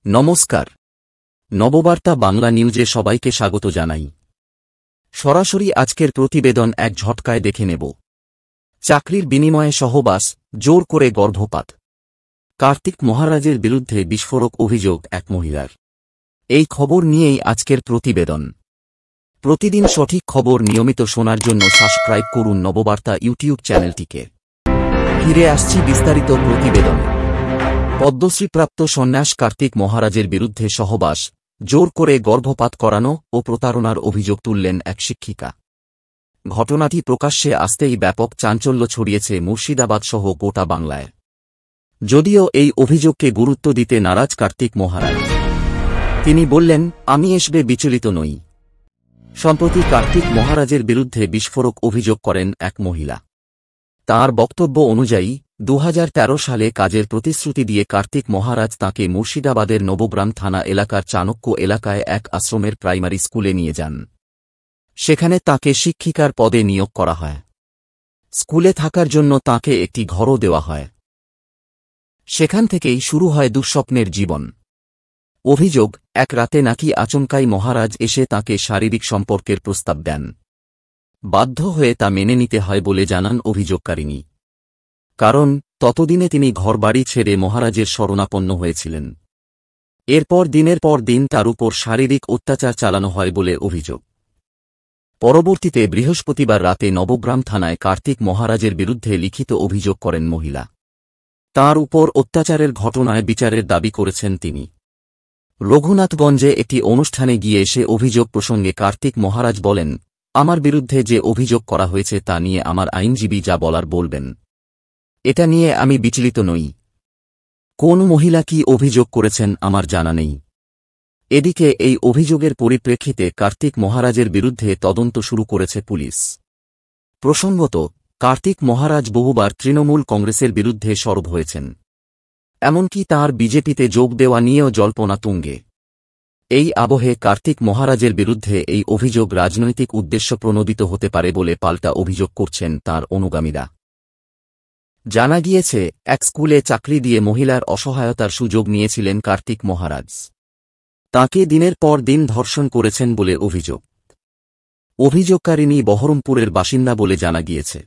নমস্কার। নববার্তা বাংলা নিউজে সবাইকে স্বাগত জানাই। সরাসরি আজকের প্রতিবেদন এক ঝটকায় দেখে নেব। চাকরির বিনিময়ে সহবাস, জোর করে গর্ভপাত। কার্তিক মহারাজের বিরুদ্ধে বিস্ফোরক অভিযোগ এক মহিলার। এই খবর নিয়েই আজকের প্রতিবেদন। প্রতিদিন সঠিক খবর নিয়মিত শোনার জন্য সাবস্ক্রাইব করুন নববার্তা ইউটিউব চ্যানেলটিকে। ফিরে আসছি বিস্তারিত প্রতিবেদন। পদ্মশ্রীপ্রাপ্ত সন্ন্যাস কার্তিক মহারাজের বিরুদ্ধে সহবাস, জোর করে গর্ভপাত করানো ও প্রতারণার অভিযোগ তুললেন এক শিক্ষিকা। ঘটনাটি প্রকাশ্যে আসতেই ব্যাপক চাঞ্চল্য ছড়িয়েছে মুর্শিদাবাদসহ গোটা বাংলায়। যদিও এই অভিযোগকে গুরুত্ব দিতে নারাজ কার্তিক মহারাজ। তিনি বললেন, আমি এসবে বিচলিত নই। সম্প্রতি কার্তিক মহারাজের বিরুদ্ধে বিস্ফোরক অভিযোগ করেন এক মহিলা। তাঁর বক্তব্য অনুযায়ী 2013 সালে কাজের প্রতিশ্রুতি দিয়ে কার্তিক মহারাজ তাঁকে মুর্শিদাবাদের নবগ্রাম থানা এলাকার চাণক্য এলাকায় এক আশ্রমের প্রাইমারি স্কুলে নিয়ে যান। সেখানে তাঁকে শিক্ষিকার পদে নিয়োগ করা হয়। স্কুলে থাকার জন্য তাঁকে একটি ঘরও দেওয়া হয়। সেখান থেকেই শুরু হয় দুঃস্বপ্নের জীবন। অভিযোগ, এক রাতে নাকি আচমকাই মহারাজ এসে তাঁকে শারীরিক সম্পর্কের প্রস্তাব দেন। বাধ্য হয়ে তা মেনে নিতে হয় বলে জানান অভিযোগকারিণী। কারণ ততদিনে তিনি ঘরবাড়ি ছেড়ে মহারাজের শরণাপন্ন হয়েছিলেন। এরপর দিনের পর দিন তার উপর শারীরিক অত্যাচার চালানো হয় বলে অভিযোগ। পরবর্তীতে বৃহস্পতিবার রাতে নবগ্রাম থানায় কার্তিক মহারাজের বিরুদ্ধে লিখিত অভিযোগ করেন মহিলা। তাঁর উপর অত্যাচারের ঘটনায় বিচারের দাবি করেছেন তিনি। রঘুনাথগঞ্জে একটি অনুষ্ঠানে গিয়ে সে অভিযোগ প্রসঙ্গে কার্তিক মহারাজ বলেন, আমার বিরুদ্ধে যে অভিযোগ করা হয়েছে তা নিয়ে আমার আইনজীবী যা বলার বলবেন। এটা নিয়ে আমি বিচলিত নই। কোন মহিলা কি অভিযোগ করেছেন আমার জানা নেই। এদিকে এই অভিযোগের পরিপ্রেক্ষিতে কার্তিক মহারাজের বিরুদ্ধে তদন্ত শুরু করেছে পুলিশ। প্রসঙ্গত, কার্তিক মহারাজ বহুবার তৃণমূল কংগ্রেসের বিরুদ্ধে সরব হয়েছেন। এমনকি তাঁর বিজেপিতে যোগ দেওয়া নিয়েও জল্পনা তুঙ্গে। এই আবহে কার্তিক মহারাজের বিরুদ্ধে এই অভিযোগ রাজনৈতিক উদ্দেশ্য প্রণোদিত হতে পারে বলে পাল্টা অভিযোগ করছেন তাঁর অনুগামীরা। জানা গিয়েছে, এক স্কুলে চাকরি দিয়ে মহিলার অসহায়তার সুযোগ নিয়েছিলেন কার্তিক মহারাজ। তাঁকে দিনের পর দিন ধর্ষণ করেছেন বলে অভিযোগ। অভিযোগকারিণী বহরমপুরের বাসিন্দা বলে জানা গিয়েছে।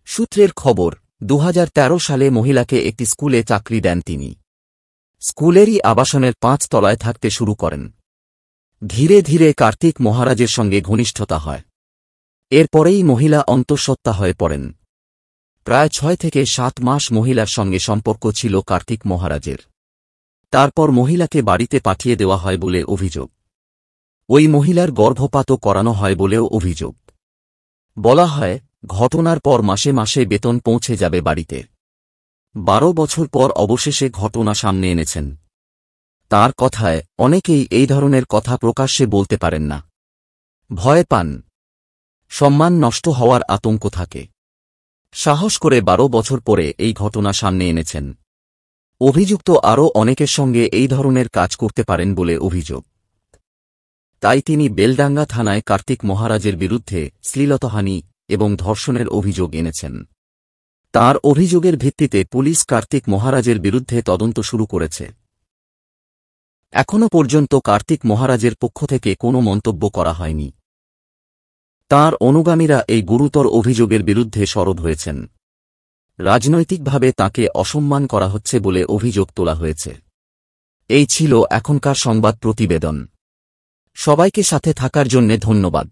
সূত্রের খবর, 2013 সালে মহিলাকে একটি স্কুলে চাকরি দেন তিনি। স্কুলেরই আবাসনের 5 তলায় থাকতে শুরু করেন। ধীরে ধীরে কার্তিক মহারাজের সঙ্গে ঘনিষ্ঠতা হয়। এরপরেই মহিলা অন্তঃসত্ত্বা হয়ে পড়েন। প্রায় 6 থেকে 7 মাস মহিলার সঙ্গে সম্পর্ক ছিল কার্তিক মহারাজের। তারপর মহিলাকে বাড়িতে পাঠিয়ে দেওয়া হয় বলে অভিযোগ। ওই মহিলার গর্ভপাতও করানো হয় বলেও অভিযোগ। বলা হয়, ঘটনার পর মাসে মাসে বেতন পৌঁছে যাবে বাড়িতে। 12 বছর পর অবশেষে ঘটনা সামনে এনেছেন। তাঁর কথায়, অনেকেই এই ধরনের কথা প্রকাশ্যে বলতে পারেন না। ভয় পান। সম্মান নষ্ট হওয়ার আতঙ্ক থাকে। সাহস করে 12 বছর পরে এই ঘটনা সামনে এনেছেন। অভিযুক্ত আরও অনেকের সঙ্গে এই ধরনের কাজ করতে পারেন বলে অভিযোগ। তাই তিনি বেলডাঙ্গা থানায় কার্তিক মহারাজের বিরুদ্ধে শ্লীলতাহানি এবং ধর্ষণের অভিযোগ এনেছেন। তাঁর অভিযোগের ভিত্তিতে পুলিশ কার্তিক মহারাজের বিরুদ্ধে তদন্ত শুরু করেছে। এখনও পর্যন্ত কার্তিক মহারাজের পক্ষ থেকে কোনো মন্তব্য করা হয়নি। তাঁর অনুগামীরা এই গুরুতর অভিযোগের বিরুদ্ধে সরব হয়েছেন। রাজনৈতিকভাবে তাঁকে অসম্মান করা হচ্ছে বলে অভিযোগ তোলা হয়েছে। এই ছিল এখনকার সংবাদ প্রতিবেদন। সবাইকে সাথে থাকার জন্যে ধন্যবাদ।